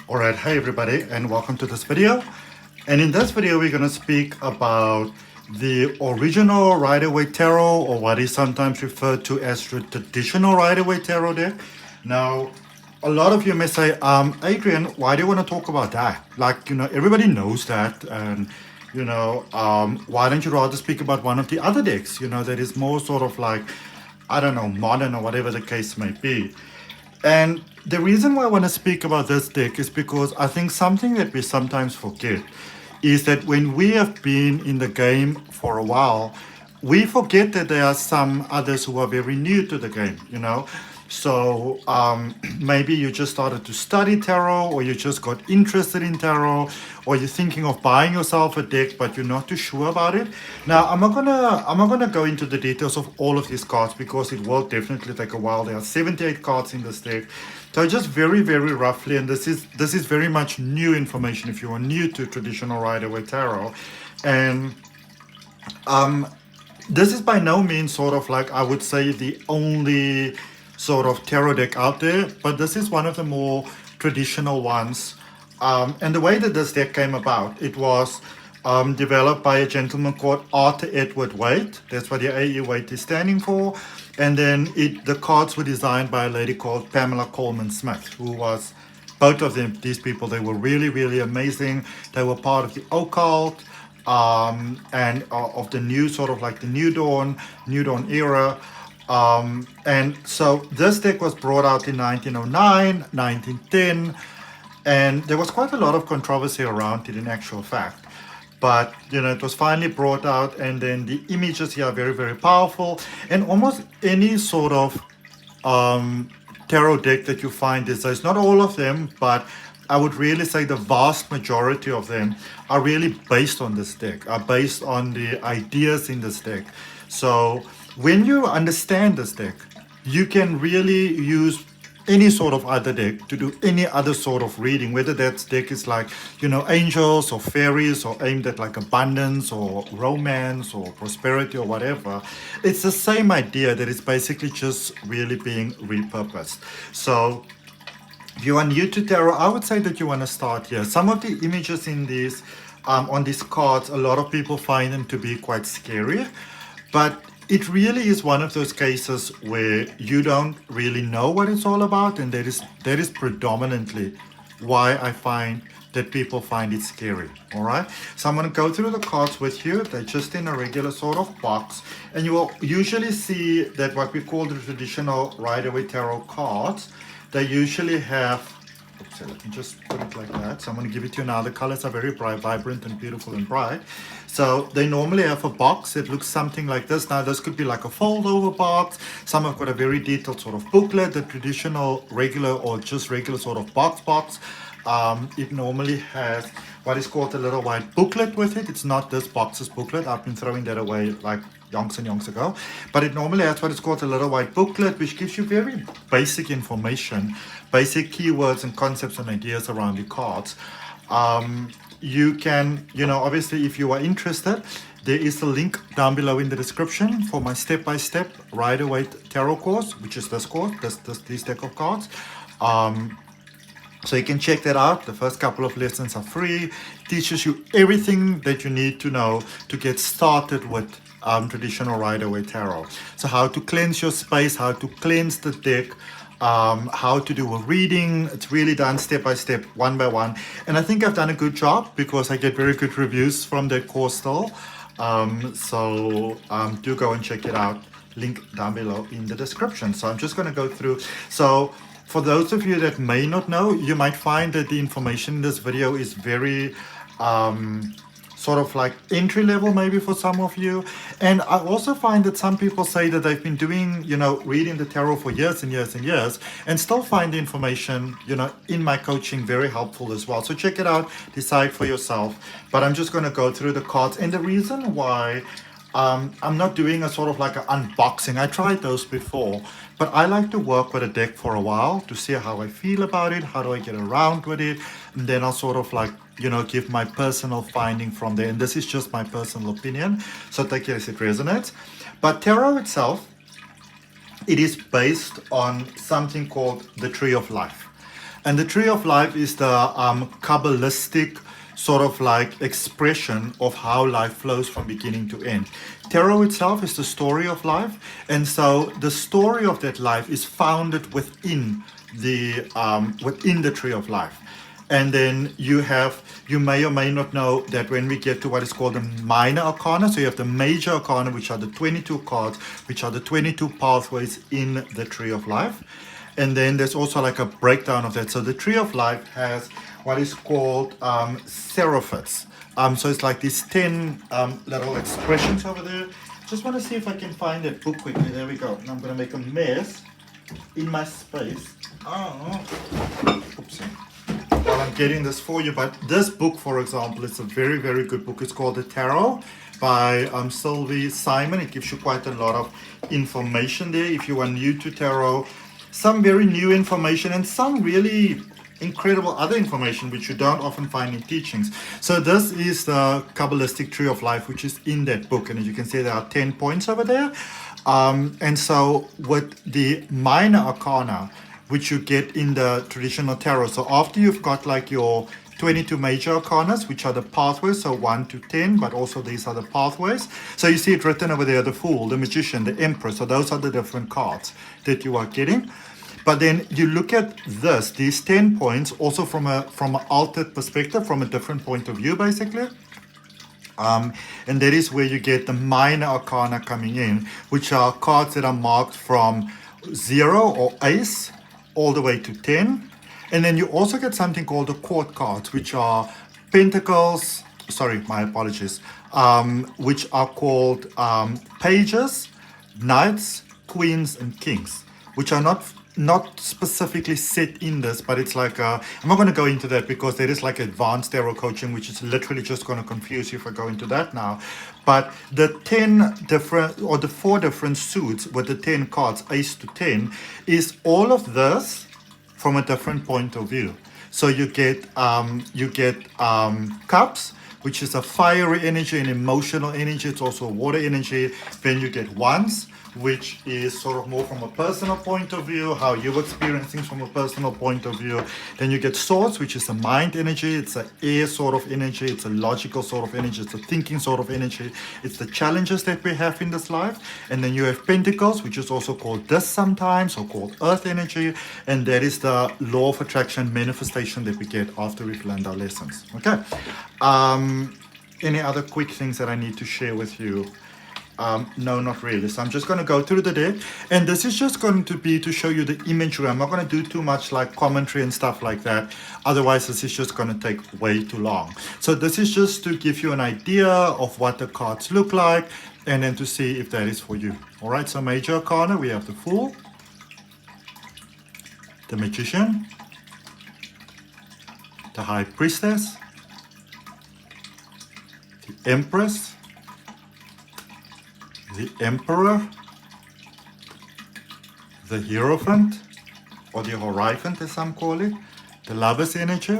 Alright, hi everybody and welcome to this video. And in this video we're going to speak about the original Rider-Waite Tarot, or what is sometimes referred to as the traditional Rider-Waite Tarot deck. Now, a lot of you may say, Adrian, why do you want to talk about that? Like, everybody knows that, and why don't you rather speak about one of the other decks, that is more sort of like, I don't know, modern or whatever the case may be. And the reason why I want to speak about this deck is because I think something that we sometimes forget is that when we have been in the game for a while, we forget that there are some others who are very new to the game. So maybe you just started to study tarot, or you just got interested in tarot, or you're thinking of buying yourself a deck but you're not too sure about it. Now I'm not gonna go into the details of all of these cards because it will definitely take a while. There are 78 cards in this deck. So just very, very roughly, and this is very much new information if you are new to traditional Rider-Waite Tarot. And this is by no means sort of like, I would say, the only sort of tarot deck out there, but this is one of the more traditional ones. And the way that this deck came about, it was developed by a gentleman called Arthur Edward Waite. That's what the AE Waite is standing for. And then the cards were designed by a lady called Pamela Coleman Smith, who was, both of them, these people, they were really, really amazing. They were part of the occult and of the new sort of like the New Dawn era. And so this deck was brought out in 1909, 1910, and there was quite a lot of controversy around it in actual fact. But, it was finally brought out, and then the images here are very, very powerful. And almost any sort of tarot deck that you find these days, not all of them, but I would really say the vast majority of them are really based on this deck, are based on the ideas in this deck. So when you understand this deck, you can really use any sort of other deck to do any other sort of reading, whether that deck is like, angels or fairies, or aimed at like abundance or romance or prosperity or whatever. It's the same idea, that it's basically just really being repurposed. So if you are new to tarot, I would say that you want to start here. Some of the images in these, on these cards, a lot of people find them to be quite scary, but it really is one of those cases where you don't really know what it's all about, and that is predominantly why I find that people find it scary. All right, so I'm going to go through the cards with you. They're just in a regular sort of box, and you will usually see that what we call the traditional Rider-Waite Tarot cards, they usually have, oops, let me just put it like that. So I'm going to give it to you now. The colors are very bright, vibrant and beautiful and bright. So they normally have a box that looks something like this. Now this could be like a fold over box. Some have got a very detailed sort of booklet. The traditional regular or just regular sort of box. It normally has what is called a little white booklet with it. It's not this box's booklet. I've been throwing that away like yonks and yonks ago. But it normally has what is called a little white booklet, which gives you very basic information, basic keywords and concepts and ideas around the cards. You can, obviously, if you are interested, there is a link down below in the description for my step-by-step Rider-Waite Tarot course, which is this course, this deck of cards. So you can check that out. The first couple of lessons are free. It teaches you everything that you need to know to get started with traditional Rider-Waite Tarot. So how to cleanse your space, how to cleanse the deck, how to do a reading. It's really done step by step, one by one, and I think I've done a good job because I get very good reviews from that course still. So do go and check it out, link down below in the description. So I'm just going to go through. So for those of you that may not know, you might find that the information in this video is very sort of like entry level maybe for some of you. And I also find that some people say that they've been doing, reading the tarot for years and years and years, and still find the information, in my coaching very helpful as well. So check it out, decide for yourself. But I'm just going to go through the cards. And the reason why I'm not doing a sort of like an unboxing, I tried those before, but I like to work with a deck for a while to see how I feel about it, how do I get around with it, and then I'll sort of like, give my personal finding from there. And this is just my personal opinion, so take it as it resonates. But tarot itself, it is based on something called the Tree of Life. And the tree of life is the Kabbalistic sort of like expression of how life flows from beginning to end. Tarot itself is the story of life, and so the story of that life is founded within the tree of life. And then you may or may not know that when we get to what is called the minor arcana, so you have the major arcana, which are the 22 cards, which are the 22 pathways in the tree of life. And then there's also like a breakdown of that. So the tree of life has what is called seraphites. So it's like these 10 little expressions over there. Just want to see if I can find that book quickly. There we go. And I'm going to make a mess in my space. Oh, oopsie. While I'm getting this for you, but this book, for example, it's a very, very good book. It's called The Tarot by Sylvie Simon. It gives you quite a lot of information there. If you are new to tarot, some very new information and some really incredible other information which you don't often find in teachings. So this is the Kabbalistic Tree of Life, which is in that book, and as you can see, there are 10 points over there. And so with the minor arcana, which you get in the traditional tarot, so after you've got like your 22 major arcanas, which are the pathways, so 1 to 10, but also these are the pathways. So you see it written over there, the Fool, the Magician, the Empress. So those are the different cards that you are getting. But then you look at these 10 points, also from an altered perspective, from a different point of view, basically. And that is where you get the minor arcana coming in, which are cards that are marked from 0 or ace all the way to 10. And then you also get something called the court cards, which are pentacles, sorry, my apologies, which are called pages, knights, queens, and kings, which are not specifically set in this, but it's like, I'm not going to go into that because there is like advanced tarot coaching, which is literally just going to confuse you if I go into that now. But the 10 different, or the 4 different suits with the 10 cards, ace to 10, is all of this from a different point of view. So you get cups, which is a fiery energy, an emotional energy. It's also a water energy. Then you get wands, which is sort of more from a personal point of view, how you experience things from a personal point of view. Then you get swords, which is a mind energy. It's an air sort of energy. It's a logical sort of energy. It's a thinking sort of energy. It's the challenges that we have in this life. And then you have pentacles, which is also called this sometimes, or called earth energy. And that is the law of attraction manifestation that we get after we've learned our lessons. Okay. Any other quick things that I need to share with you? No, not really. So I'm just going to go through the deck, and this is just going to be to show you the imagery. I'm not going to do too much like commentary and stuff like that. Otherwise, this is just going to take way too long. So this is just to give you an idea of what the cards look like, and then to see if that is for you. All right, so major arcana, we have the Fool, the Magician, the High Priestess, the Empress, the Emperor, the Hierophant, or the Hierophant as some call it, the Lover's energy,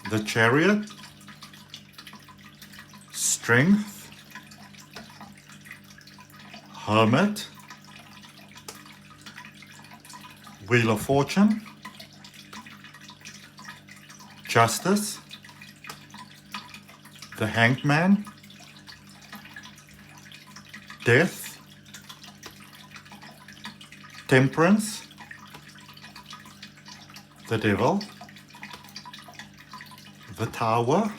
the Chariot, Strength, Hermit, Wheel of Fortune, Justice, the Hanged Man, Death, Temperance, the Devil, the Tower,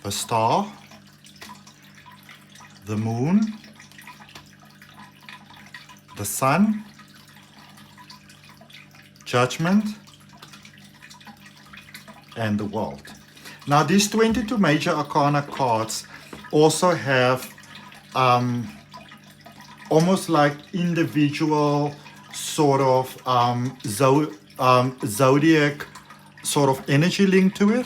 the Star, the Moon, the Sun, Judgment, and the World. Now these 22 major arcana cards also have almost like individual sort of zodiac sort of energy linked to it.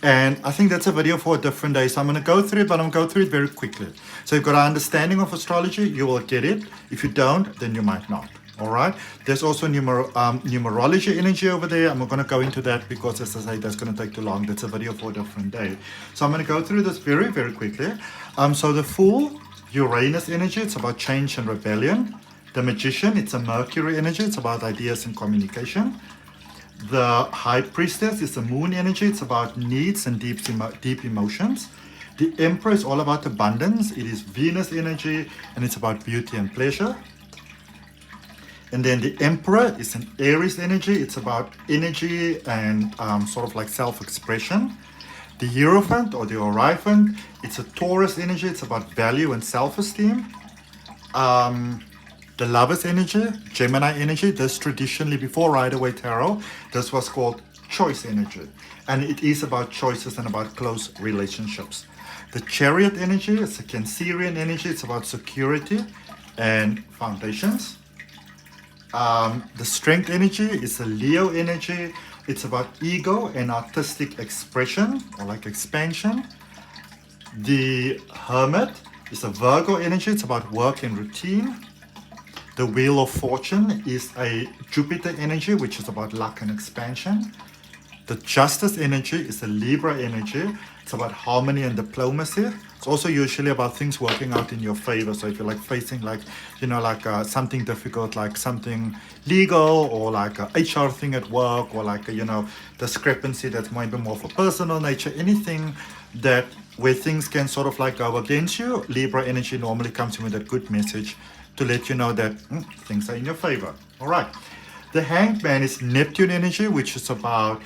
And I think that's a video for a different day. So I'm going to go through it, but I'm going to go through it very quickly. So you've got an understanding of astrology, you will get it. If you don't, then you might not. All right. There's also numerology energy over there. I'm not going to go into that because, as I say, that's going to take too long. That's a video for a different day. So I'm going to go through this very, very quickly. So the Fool, Uranus energy, it's about change and rebellion. The Magician, it's a Mercury energy. It's about ideas and communication. The High Priestess is a Moon energy. It's about needs and deep emotions. The Emperor is all about abundance. It is Venus energy, and it's about beauty and pleasure. And then the Emperor is an Aries energy. It's about energy and sort of like self-expression. The Hierophant or the Hierophant, it's a Taurus energy. It's about value and self-esteem. The Lover's energy, Gemini energy, this traditionally, before Rider-Waite Tarot, this was called choice energy. And it is about choices and about close relationships. The Chariot energy is a Cancerian energy. It's about security and foundations. The Strength energy is a Leo energy. It's about ego and artistic expression or like expansion. The Hermit is a Virgo energy. It's about work and routine. The Wheel of Fortune is a Jupiter energy, which is about luck and expansion. The Justice energy is a Libra energy. It's about harmony and diplomacy. It's also usually about things working out in your favor. So if you're like facing like, something difficult, like something legal or like a HR thing at work or like a, discrepancy that's maybe more of a personal nature, anything that where things can sort of like go against you, Libra energy normally comes in with a good message to let you know that things are in your favor. All right. The Hanged Man is Neptune energy, which is about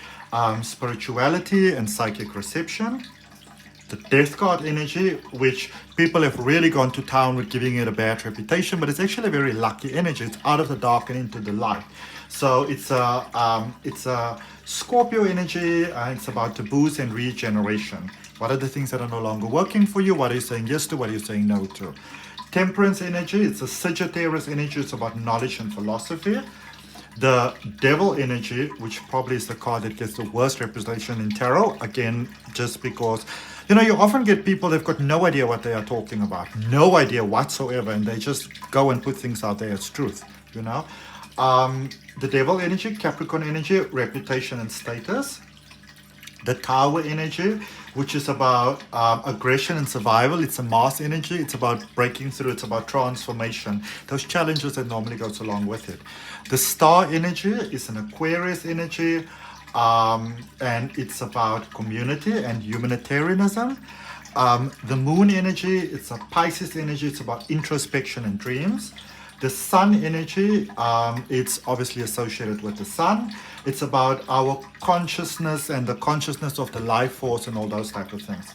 spirituality and psychic reception. The Death card energy, which people have really gone to town with giving it a bad reputation, but it's actually a very lucky energy. It's out of the dark and into the light. So it's a Scorpio energy, and it's about taboos and regeneration. What are the things that are no longer working for you? What are you saying yes to? What are you saying no to? Temperance energy, it's a Sagittarius energy. It's about knowledge and philosophy. The Devil energy, which probably is the card that gets the worst representation in tarot, again, just because, you often get people that've got no idea what they are talking about, no idea whatsoever, and they just go and put things out there as truth, The Devil energy, Capricorn energy, reputation and status. The Tower energy, which is about aggression and survival. It's a Mars energy. It's about breaking through. It's about transformation. Those challenges that normally goes along with it. The Star energy is an Aquarius energy, and it's about community and humanitarianism. The Moon energy, it's a Pisces energy. It's about introspection and dreams. The Sun energy, it's obviously associated with the sun. It's about our consciousness and the consciousness of the life force and all those type of things.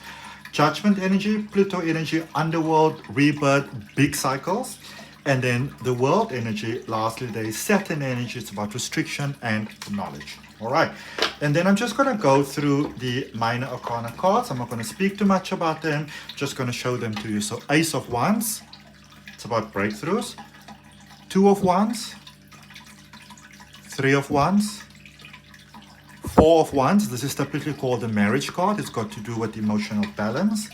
Judgment energy, Pluto energy, underworld, rebirth, big cycles. And then the world energy, lastly, there is Saturn energy. It's about restriction and knowledge. All right. And then I'm just going to go through the minor arcana cards. I'm not going to speak too much about them. Just going to show them to you. So Ace of Wands, it's about breakthroughs. Two of Wands, Three of Wands, Four of Wands. This is typically called the marriage card. It's got to do with emotional balance.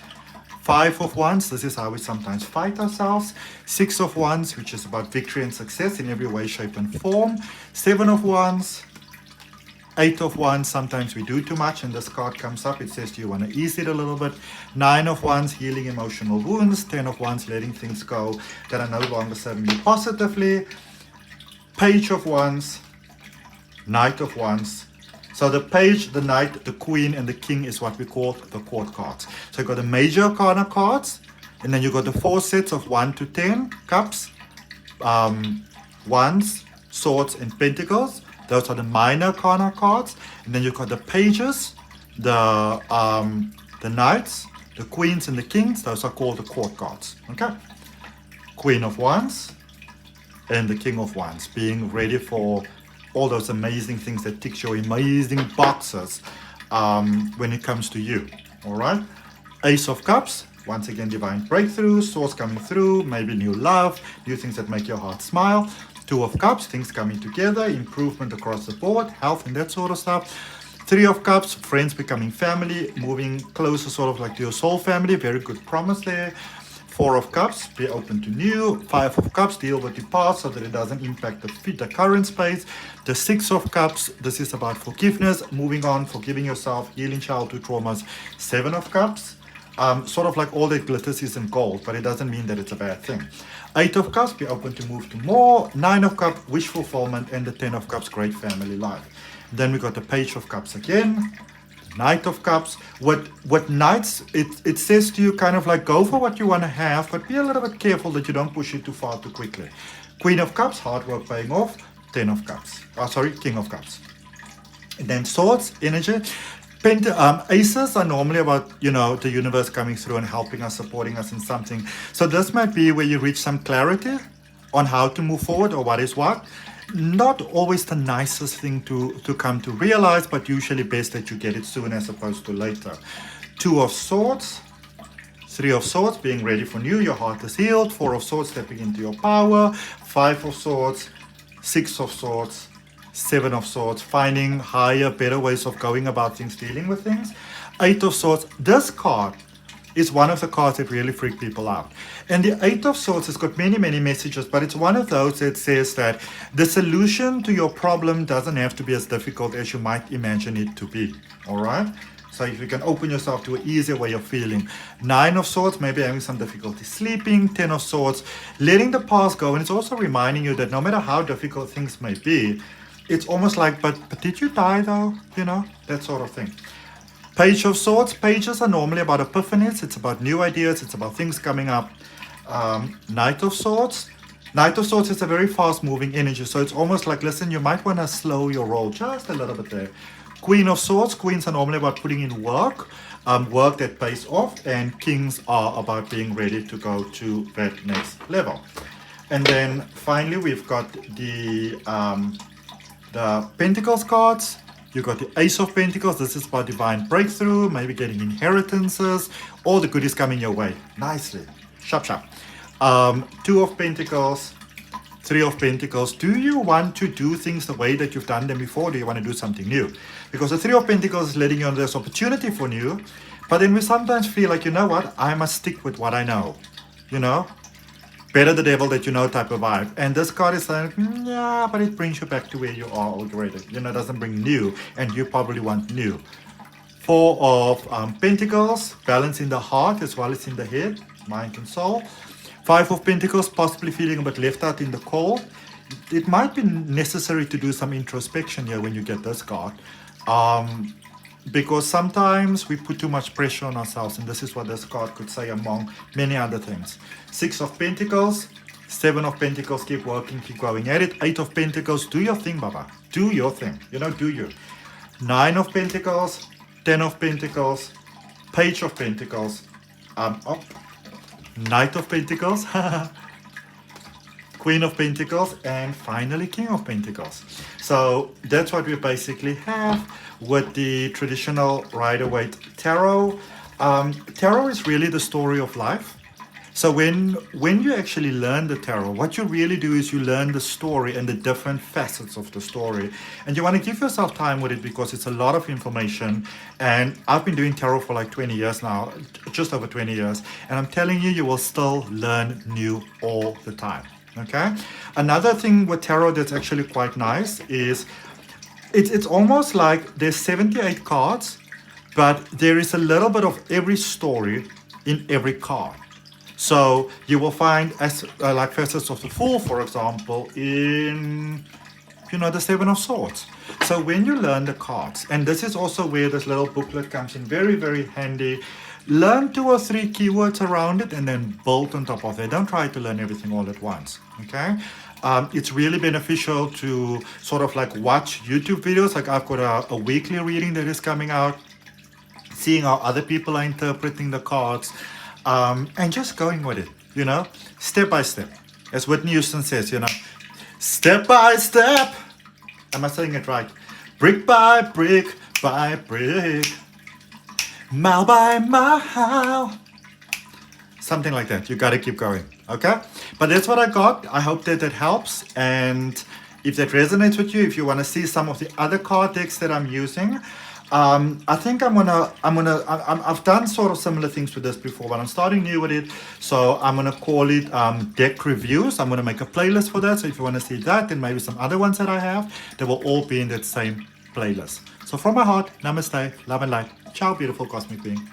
Five of Wands. This is how we sometimes fight ourselves. Six of Wands, which is about victory and success in every way, shape, and form. Seven of Wands. Eight of Wands, sometimes we do too much, and this card comes up. It says, do you want to ease it a little bit? Nine of Wands, healing emotional wounds. 10 of Wands, letting things go that are no longer serving you positively. Page of Wands, Knight of Wands. So the page, the knight, the queen, and the king is what we call the court cards. So you've got the major arcana cards, and then you've got the 4 sets of 1 to 10 cups, wands, swords, and pentacles. Those are the minor arcana cards. And then you've got the pages, the knights, the queens, and the kings. Those are called the court cards. Okay? Queen of Wands and the King of Wands, being ready for all those amazing things that tick your amazing boxes when it comes to you. All right? Ace of Cups, once again, divine breakthroughs, swords coming through, maybe new love, new things that make your heart smile. Two of Cups, things coming together, improvement across the board, health and that sort of stuff. Three of Cups, friends becoming family, moving closer sort of like to your soul family, very good promise there. Four of Cups, be open to new. Five of Cups, deal with the past so that it doesn't impact the current space. The Six of Cups, this is about forgiveness, moving on, forgiving yourself, healing childhood traumas. Seven of Cups, sort of like all that glitters isn't gold, but it doesn't mean that it's a bad thing. Eight of Cups, be open to move to more. Nine of Cups, wish fulfillment. And the Ten of Cups, great family life. Then we got the Page of Cups again. Knight of Cups. What Knights, it says to you kind of like go for what you want to have, but be a little bit careful that you don't push it too far too quickly. Queen of Cups, hard work paying off. Ten of Cups. King of Cups. And then Swords, energy. Aces are normally about, the universe coming through and helping us, supporting us in something. So this might be where you reach some clarity on how to move forward or what is what. Not always the nicest thing to come to realize, but usually best that you get it soon as opposed to later. Two of Swords. Three of Swords, being ready for new, your heart is healed. Four of Swords, stepping into your power. Five of Swords. Six of Swords. Seven of Swords, finding higher, better ways of going about things, dealing with things. Eight of Swords, this card is one of the cards that really freak people out. And the Eight of Swords has got many, many messages, but it's one of those that says that the solution to your problem doesn't have to be as difficult as you might imagine it to be, all right? So if you can open yourself to an easier way of feeling. Nine of Swords, maybe having some difficulty sleeping. Ten of Swords, letting the past go. And it's also reminding you that no matter how difficult things may be, it's almost like, but did you die though? That sort of thing. Page of Swords. Pages are normally about epiphanies. It's about new ideas. It's about things coming up. Knight of Swords. Knight of Swords is a very fast moving energy. So it's almost like, listen, you might want to slow your roll just a little bit there. Queen of Swords. Queens are normally about putting in work. Work that pays off. And kings are about being ready to go to that next level. And then finally, we've got the Pentacles cards. You got the Ace of Pentacles. This is about divine breakthrough, maybe getting inheritances, all the goodies coming your way. Nicely. Sharp, sharp. Two of Pentacles. Three of Pentacles. Do you want to do things the way that you've done them before? Or do you want to do something new? Because the Three of Pentacles is letting you know there's opportunity for new. But then we sometimes feel like, you know what? I must stick with what I know. Better the devil that you know type of vibe. And this card is like, yeah, but it brings you back to where you are already. It doesn't bring new, and you probably want new. Four of Pentacles, balance in the heart as well as in the head, mind and soul. Five of Pentacles, possibly feeling a bit left out in the cold. It might be necessary to do some introspection here when you get this card. Because sometimes we put too much pressure on ourselves, and this is what this card could say among many other things. Six of Pentacles, Seven of Pentacles, keep working, keep going at it. Eight of Pentacles, do your thing, Baba. Do your thing, do you. Nine of Pentacles, Ten of Pentacles, Page of Pentacles, Knight of Pentacles, Queen of Pentacles, and finally King of Pentacles. So that's what we basically have with the traditional Rider-Waite Tarot. Tarot is really the story of life. So when you actually learn the tarot, what you really do is you learn the story and the different facets of the story. And you want to give yourself time with it because it's a lot of information. And I've been doing tarot for like 20 years now, just over 20 years. And I'm telling you, you will still learn new all the time. Okay? Another thing with tarot that's actually quite nice is it's almost like there's 78 cards, but there is a little bit of every story in every card. So you will find as like facets of the Fool, for example, in the Seven of Swords. So when you learn the cards, and this is also where this little booklet comes in very, very handy. Learn 2 or 3 keywords around it and then build on top of it. Don't try to learn everything all at once. Okay? It's really beneficial to sort of like watch YouTube videos. Like I've got a weekly reading that is coming out, seeing how other people are interpreting the cards. And just going with it, step by step. As Whitney Houston says, step by step. Am I saying it right? Brick by brick by brick. Mile by mile. Something like that. You got to keep going. Okay? But that's what I got. I hope that helps. And if that resonates with you, if you want to see some of the other card decks that I'm using, I think I've done sort of similar things with this before, but I'm starting new with it. So I'm going to call it deck reviews. I'm going to make a playlist for that. So if you want to see that, and maybe some other ones that I have, they will all be in that same playlist. So from my heart, namaste, love and light. Ciao, beautiful cosmic being.